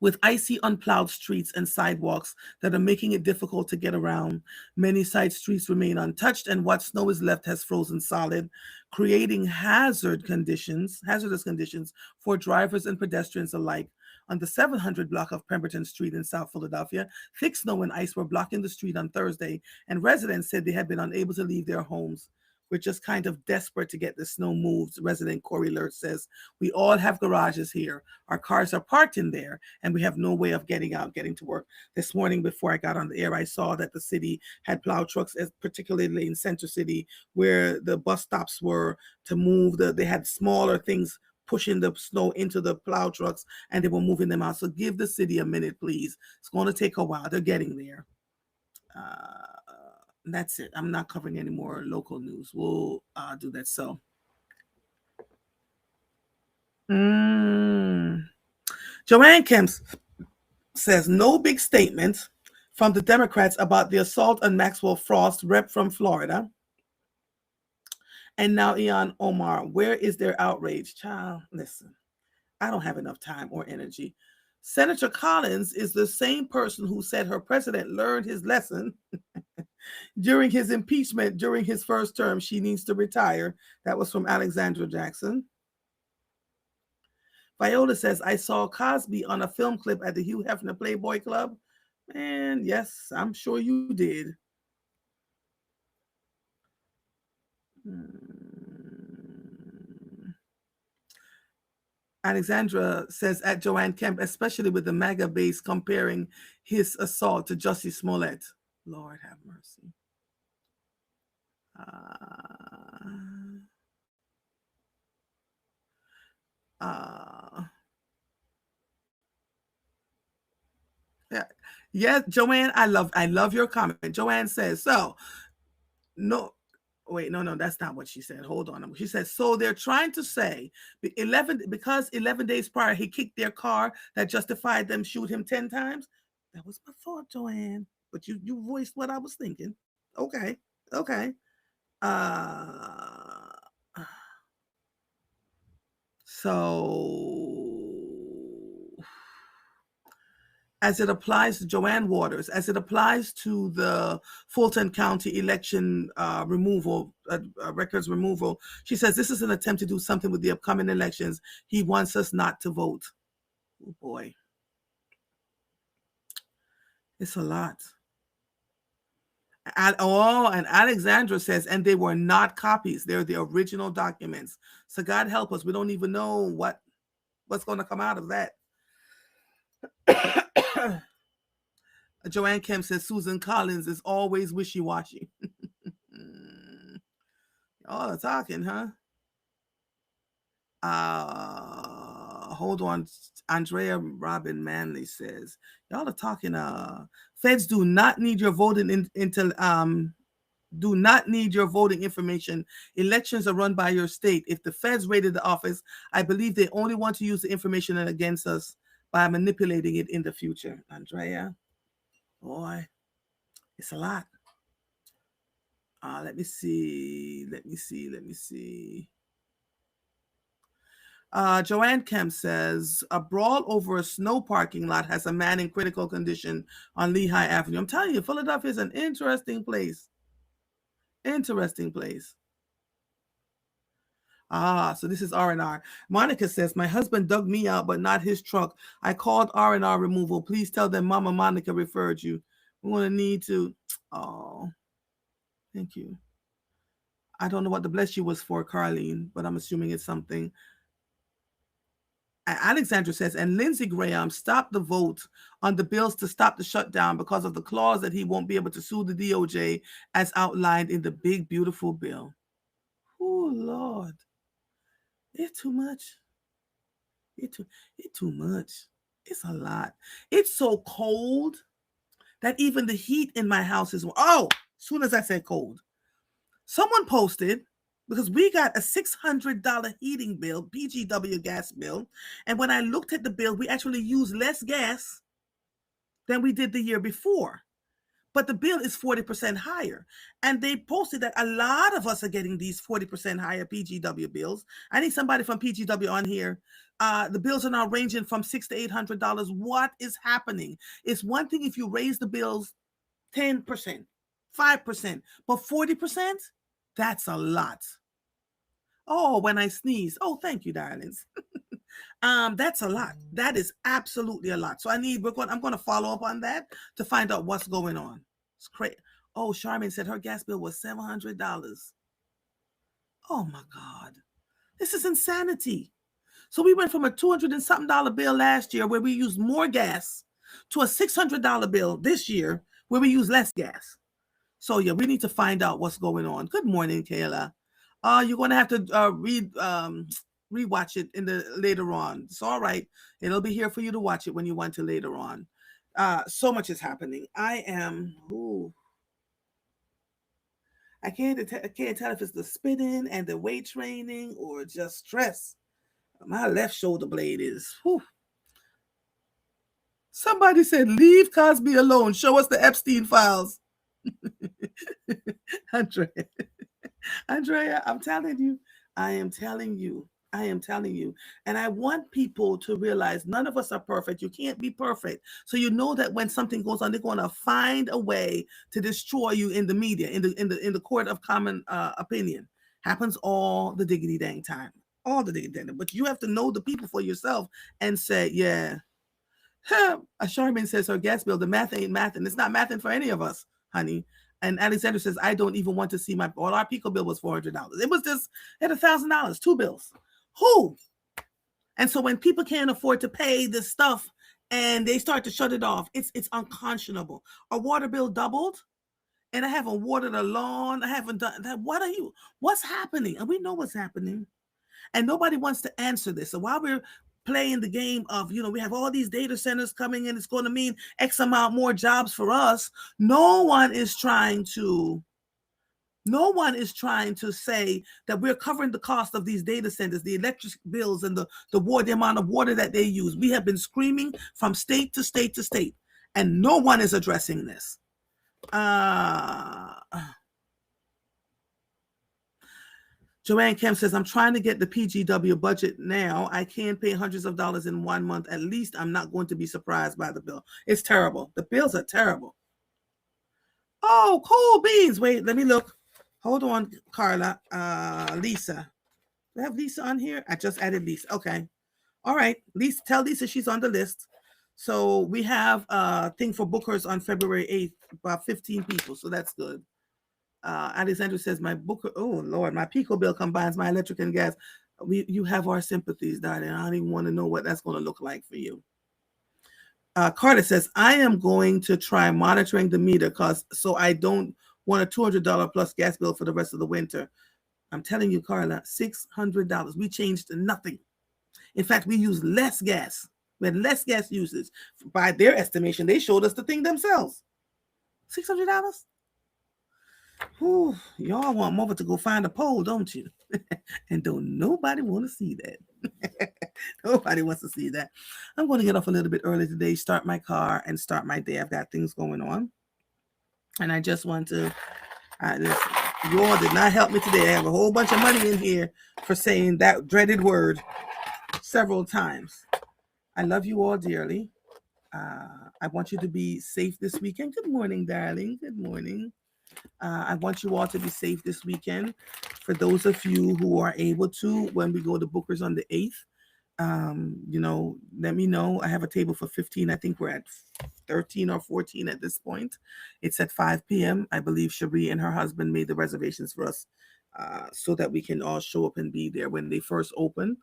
Speaker 1: with icy, unplowed streets and sidewalks that are making it difficult to get around. Many side streets remain untouched, and what snow is left has frozen solid, creating hazardous conditions for drivers and pedestrians alike. On the 700 block of Pemberton Street in South Philadelphia, thick snow and ice were blocking the street on Thursday, and residents said they had been unable to leave their homes. We're just kind of desperate to get the snow moved, resident Corey Lurt says. We all have garages here. Our cars are parked in there, and we have no way of getting out, getting to work. This morning, before I got on the air, I saw that the city had plow trucks, particularly in Center City, where the bus stops were to move. They had smaller things pushing the snow into the plow trucks, and they were moving them out. So give the city a minute, please. It's going to take a while. They're getting there. That's it. I'm not covering any more local news. We'll do that. So, Joanne Kemp says no big statement from the Democrats about the assault on Maxwell Frost, rep from Florida. And now Ilhan Omar. Where is their outrage? Child, listen, I don't have enough time or energy. Senator Collins is the same person who said her president learned his lesson during his impeachment during his first term. She needs to retire. That was from Alexandra Jackson. Viola says, I saw Cosby on a film clip at the Hugh Hefner Playboy Club. And yes, I'm sure you did. Alexandra says at Joanne Kemp, especially with the MAGA base comparing his assault to Jussie Smollett. Lord have mercy. Yeah, Joanne, I love your comment. Joanne says, so no, wait, no, that's not what she said. Hold on. She said, so they're trying to say 11 days prior he kicked their car, that justified them shoot him 10 times. That was my thought, Joanne. But you voiced what I was thinking. Okay. So as it applies to Joanne Waters, as it applies to the Fulton County election records removal, she says this is an attempt to do something with the upcoming elections. He wants us not to vote. Oh boy. It's a lot. And Alexandra says, and they were not copies. They're the original documents. So God help us. We don't even know what's going to come out of that. Joanne Kemp says Susan Collins is always wishy-washy. Y'all are talking, huh? Hold on. Andrea Robin Manley says, y'all are talking. Feds do not need your voting do not need your voting information. Elections are run by your state. If the feds raided the office, I believe they only want to use the information against us by manipulating it in the future. Andrea, boy, it's a lot. Let me see. Joanne Kemp says a brawl over a snow parking lot has a man in critical condition on Lehigh Avenue. I'm telling you, Philadelphia is an interesting place. So this is R&R. Monica says, my husband dug me out, but not his truck. I called R&R removal. Please tell them Mama Monica referred you. We're going to need to. Oh, thank you. I don't know what the bless you was for, Carlene, but I'm assuming it's something. Alexandra says, and Lindsey Graham stopped the vote on the bills to stop the shutdown because of the clause that he won't be able to sue the DOJ as outlined in the big, beautiful bill. Oh, Lord. It's too much. It's too much. It's a lot. It's so cold that even the heat in my house is, as soon as I said cold, someone posted because we got a $600 heating bill, PGW gas bill. And when I looked at the bill, we actually used less gas than we did the year before. But the bill is 40% higher. And they posted that a lot of us are getting these 40% higher PGW bills. I need somebody from PGW on here. The bills are now ranging from $600 to $800. What is happening? It's one thing if you raise the bills 10%, 5%, but 40%? That's a lot. Oh, when I sneeze. Oh, thank you, darlings. That's a lot. That is absolutely a lot. So I'm going to follow up on that to find out what's going on. It's crazy. Oh, Charmaine said her gas bill was $700. Oh my God. This is insanity. So we went from a 200 and something dollar bill last year where we used more gas to a $600 bill this year where we use less gas. So yeah, we need to find out what's going on. Good morning, Kayla. You're going to have to rewatch it later on. It's all right. It'll be here for you to watch it when you want to later on. So much is happening. I can't tell if it's the spinning and the weight training or just stress. My left shoulder blade is. Whew. Somebody said, leave Cosby alone. Show us the Epstein files. Andrea, I'm telling you. I am telling you. And I want people to realize none of us are perfect. You can't be perfect. So you know that when something goes on, they're going to find a way to destroy you in the media, in the court of common opinion. Happens all the diggity dang time. All the diggity dang. But you have to know the people for yourself and say, yeah. Charmaine says her gas bill, the math ain't mathing. It's not mathing for any of us, honey. And Alexander says, I don't even want to see our Pico bill was $400. It was just at $1,000, 2 bills. Who? And so when people can't afford to pay this stuff and they start to shut it off, it's unconscionable. Our water bill doubled and I haven't watered a lawn. I haven't done that. What's happening? And we know what's happening. And nobody wants to answer this. So while we're playing the game of, we have all these data centers coming in, it's going to mean X amount more jobs for us. No one is trying to say that we're covering the cost of these data centers, the electric bills and the amount of water that they use. We have been screaming from state to state to state, and no one is addressing this. Joanne Kemp says, I'm trying to get the PGW budget now. I can pay hundreds of dollars in 1 month. At least I'm not going to be surprised by the bill. It's terrible. The bills are terrible. Oh, cool beans. Wait, let me look. Hold on, Carla. Lisa. Do I have Lisa on here? I just added Lisa. Okay. All right. Lisa, tell Lisa she's on the list. So we have a thing for bookers on February 8th, about 15 people. So that's good. Alexandra says, my booker, oh Lord, my Pico bill combines my electric and gas. You have our sympathies, darling. I don't even want to know what that's going to look like for you. Carter says, I am going to try monitoring the meter so I don't want a $200 plus gas bill for the rest of the winter. I'm telling you, Carla, $600. We changed to nothing. In fact, we used less gas. We had less gas usage. By their estimation, they showed us the thing themselves. $600? Whew, y'all want Mother to go find a pole, don't you? And don't nobody want to see that. Nobody wants to see that. I'm going to get off a little bit early today, start my car, and start my day. I've got things going on. And I just want to, you all did not help me today. I have a whole bunch of money in here for saying that dreaded word several times. I love you all dearly. I want you to be safe this weekend. Good morning, darling. Good morning. I want you all to be safe this weekend. For those of you who are able to, when we go to Booker's on the 8th, let me know. I have a table for 15. I think we're at 13 or 14 at this point. It's at 5 p.m. I believe Cherie and her husband made the reservations for us so that we can all show up and be there when they first open.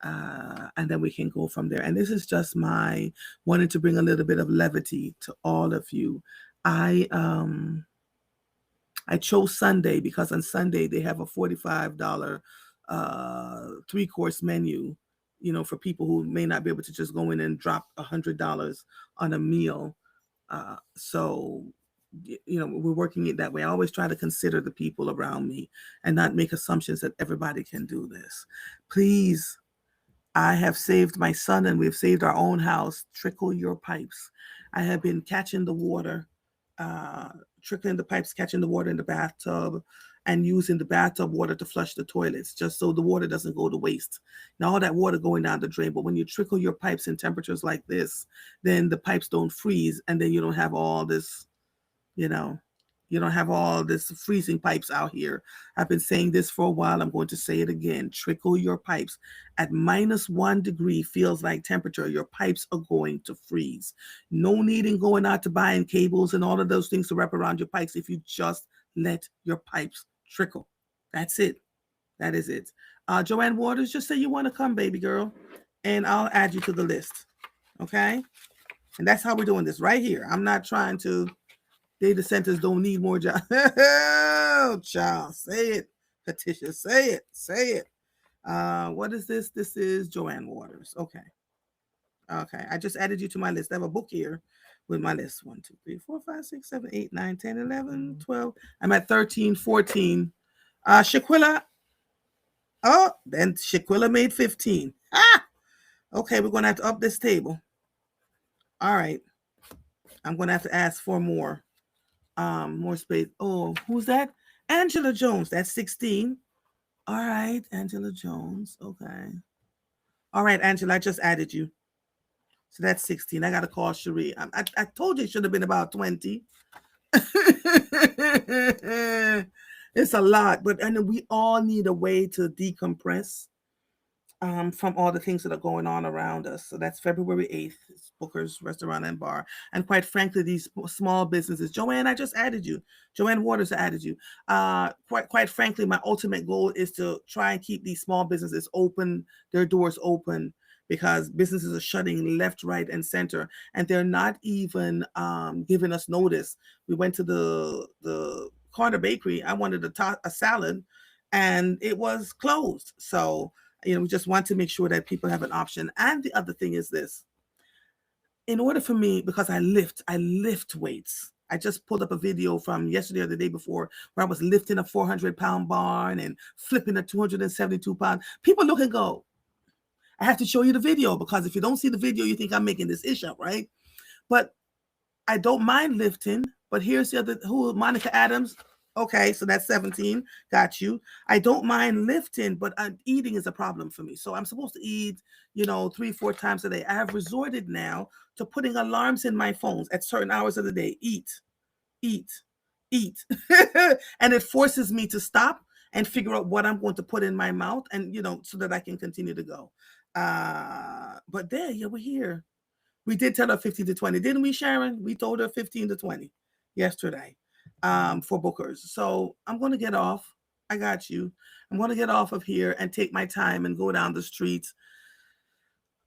Speaker 1: And then we can go from there. And this is just my wanting to bring a little bit of levity to all of you. I chose Sunday because on Sunday they have a $45 3-course menu, for people who may not be able to just go in and drop $100 on a meal. So we're working it that way. I always try to consider the people around me and not make assumptions that everybody can do this. Please, I have saved my son and we've saved our own house. Trickle your pipes. I have been catching the water, uh, trickling the pipes, catching the water in the bathtub, and using the bathtub water to flush the toilets, just so the water doesn't go to waste. Now, all that water going down the drain, but when you trickle your pipes in temperatures like this, then the pipes don't freeze, and then you don't have all this, you know, you don't have all this freezing pipes out here. I've been saying this for a while. I'm going to say it again. Trickle your pipes. At -1 degree feels like temperature, your pipes are going to freeze. No need in going out to buying cables and all of those things to wrap around your pipes if you just let your pipes trickle. That's it. That is it. Joanne Waters, just say you want to come, baby girl, and I'll add you to the list. Okay? And that's how we're doing this right here. I'm not trying to. Data centers don't need more jobs. Oh, child, say it. Patricia, say it. Say it. What is this? This is Joanne Waters. Okay. Okay. I just added you to my list. I have a book here with my list. 1, 2, 3, 4, 5, 6, 7, 8, 9, 10, 11, 12. I'm at 13, 14. Shaquilla. Oh, then Shaquilla made 15. Ah! Okay, we're going to have to up this table. All right. I'm going to have to ask for more. More space. Oh, who's that? Angela Jones. That's 16. All right, Angela Jones. Okay. All right, Angela, I just added you. So that's 16. I got to call Cherie. I told you it should have been about 20. It's a lot, but and we all need a way to decompress from all the things that are going on around us. So that's February 8th. It's Booker's Restaurant and Bar. And quite frankly, these small businesses, Joanne, I just added you. Joanne Waters, I added you. Quite frankly, my ultimate goal is to try and keep these small businesses open, their doors open, because businesses are shutting left, right, and center. And they're not even giving us notice. We went to the Carter Bakery. I wanted a salad, and it was closed. So we just want to make sure that people have an option. And the other thing is this: in order for me, because I lift weights. I just pulled up a video from yesterday or the day before where I was lifting a 400-pound bar and flipping a 272-pound. People look and go, I have to show you the video, because if you don't see the video, you think I'm making this ish up, right? But I don't mind lifting. But here's the other, Monica Adams. Okay, so that's 17. Got you. I don't mind lifting, but eating is a problem for me. So I'm supposed to eat, 3, 4 times a day. I have resorted now to putting alarms in my phones at certain hours of the day. Eat, eat, eat. And it forces me to stop and figure out what I'm going to put in my mouth, and, so that I can continue to go. But we're here. We did tell her 15 to 20, didn't we, Sharon? We told her 15 to 20 yesterday for bookers. So I'm going to get off. I got you. I'm going to get off of here and take my time and go down the streets.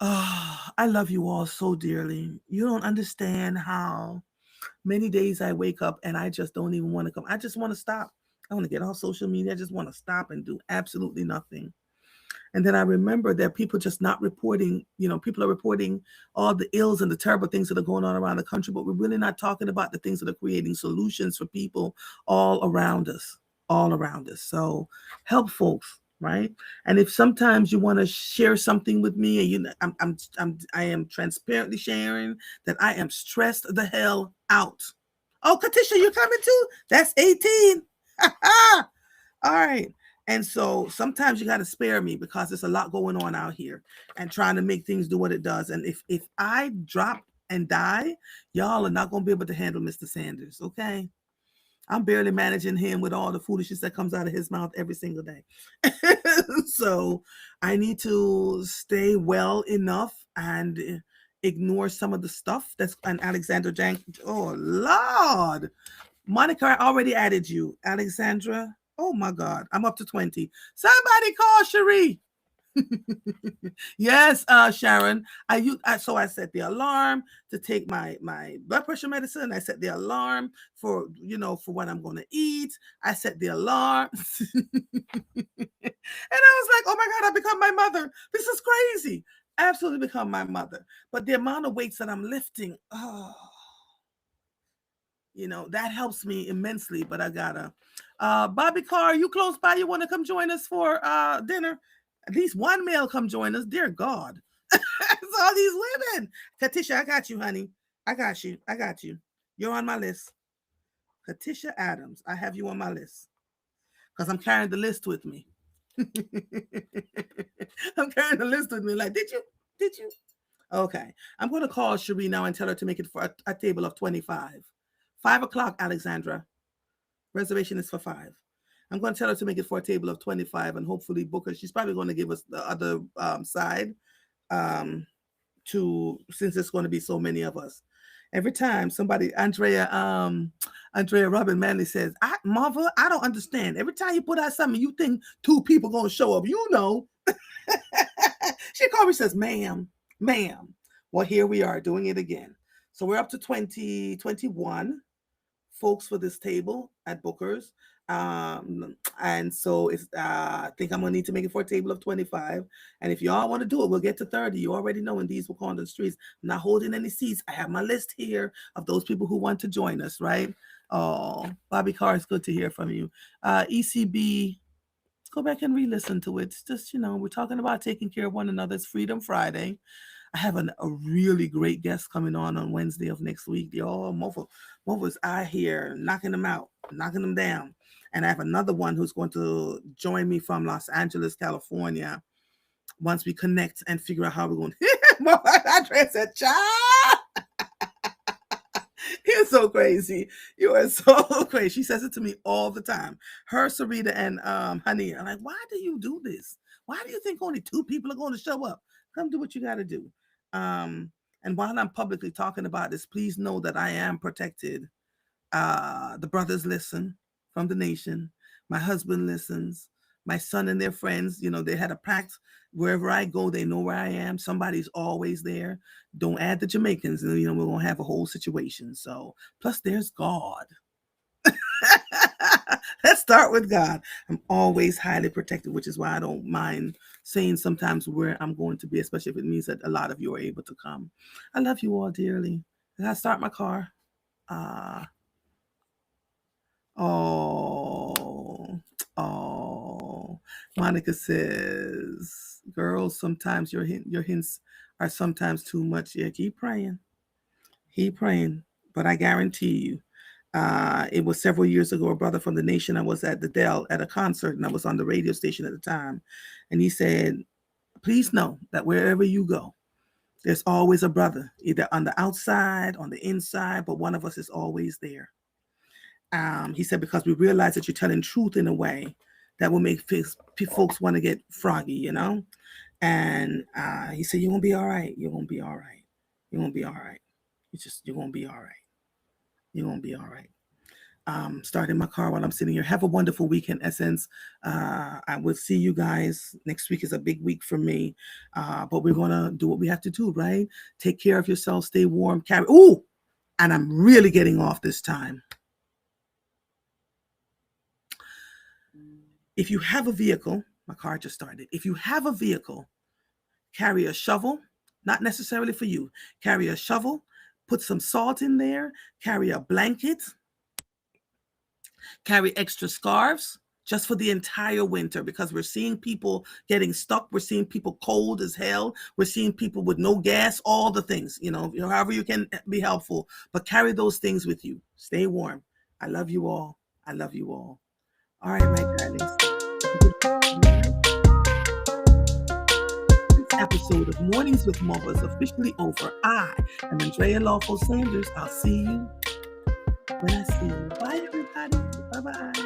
Speaker 1: Oh, I love you all so dearly. You don't understand how many days I wake up and I just don't even want to come. I just want to stop. I want to get off social media. I just want to stop and do absolutely nothing. And then I remember that people just not reporting, people are reporting all the ills and the terrible things that are going on around the country, but we're really not talking about the things that are creating solutions for people all around us, So help folks, right? And if sometimes you want to share something with me, and I am transparently sharing that I am stressed the hell out. Oh, Katisha, you coming too? That's 18. All right. And so sometimes you got to spare me, because there's a lot going on out here and trying to make things do what it does. And if I drop and die, y'all are not going to be able to handle Mr. Sanders. Okay. I'm barely managing him with all the foolishness that comes out of his mouth every single day. So I need to stay well enough and ignore some of the stuff that's on Alexandra Jank. Oh, Lord. Monica, I already added you. Alexandra. Oh my God, I'm up to 20. Somebody call Cherie. Yes, Sharon. So I set the alarm to take my blood pressure medicine. I set the alarm for what I'm going to eat. I set the alarm. And I was like, oh my God, I become my mother. This is crazy. Absolutely become my mother. But the amount of weights that I'm lifting, oh. That helps me immensely. But I gotta. Bobby Carr, you close by? You want to come join us for dinner? At least one male come join us. Dear God, it's all these women. Katisha, I got you, honey. I got you. I got you. You're on my list. Katisha Adams, I have you on my list because I'm carrying the list with me. I'm carrying the list with me. Like, did you? Did you? Okay. I'm going to call Cherie now and tell her to make it for a table of 25. 5 o'clock, Alexandra. Reservation is for 5. I'm going to tell her to make it for a table of 25 and hopefully book her. She's probably going to give us the other side since there's going to be so many of us. Every time somebody, Andrea Robin Manley says, Marva, I don't understand. Every time you put out something, you think 2 people going to show up. She called me and says, ma'am. Well, here we are doing it again. So we're up to 21 folks for this table at Booker's. And so I think I'm gonna need to make it for a table of 25. And if y'all want to do it, we'll get to 30. You already know in these will on the streets. I'm not holding any seats. I have my list here of those people who want to join us, right? Oh, Bobby Carr, it's good to hear from you. ECB, go back and re-listen to it. It's just, we're talking about taking care of one another. It's Freedom Friday. I have a really great guest coming on Wednesday of next week. Mova's out here knocking them out, knocking them down. And I have another one who's going to join me from Los Angeles, California. Once we connect and figure out how we're going. Andrea said, "Child, you're so crazy. You are so crazy." She says it to me all the time. Her, Sarita, and Honey. I'm like, why do you do this? Why do you think only 2 people are going to show up? Come do what you got to do. And while I'm publicly talking about this, please know that I am protected. The brothers listen from the nation. My husband listens. My son and their friends, they had a pact. Wherever I go, they know where I am. Somebody's always there. Don't add the Jamaicans, and we're going to have a whole situation. So, plus there's God. Let's start with God. I'm always highly protected, which is why I don't mind saying sometimes where I'm going to be, especially if it means that a lot of you are able to come. I love you all dearly. Did I start my car? Monica says, girls, sometimes your hints are sometimes too much. Yeah, keep praying. Keep praying. But I guarantee you, it was several years ago, a brother from the nation. I was at the Dell at a concert, and I was on the radio station at the time. And he said, please know that wherever you go, there's always a brother, either on the outside, on the inside, but one of us is always there. He said, because we realize that you're telling truth in a way that will make folks want to get froggy, And he said, you're going to be all right. You're going to be all right. You're going to be all right. You're going to be all right. You're going to be all right. Starting my car while I'm sitting here. Have a wonderful weekend, Essence. I will see you guys. Next week is a big week for me. But we're going to do what we have to do, right? Take care of yourself. Stay warm. And I'm really getting off this time. If you have a vehicle, my car just started. If you have a vehicle, carry a shovel, not necessarily for you. Carry a shovel, put some salt in there, carry a blanket, carry extra scarves just for the entire winter, because we're seeing people getting stuck. We're seeing people cold as hell. We're seeing people with no gas, all the things, however you can be helpful, but carry those things with you. Stay warm. I love you all. I love you all. All right, my darlings. This episode of Mornings with Marva is officially over. I am Andrea Lawful Sanders. I'll see you when I see you. Bye, everybody. Bye-bye.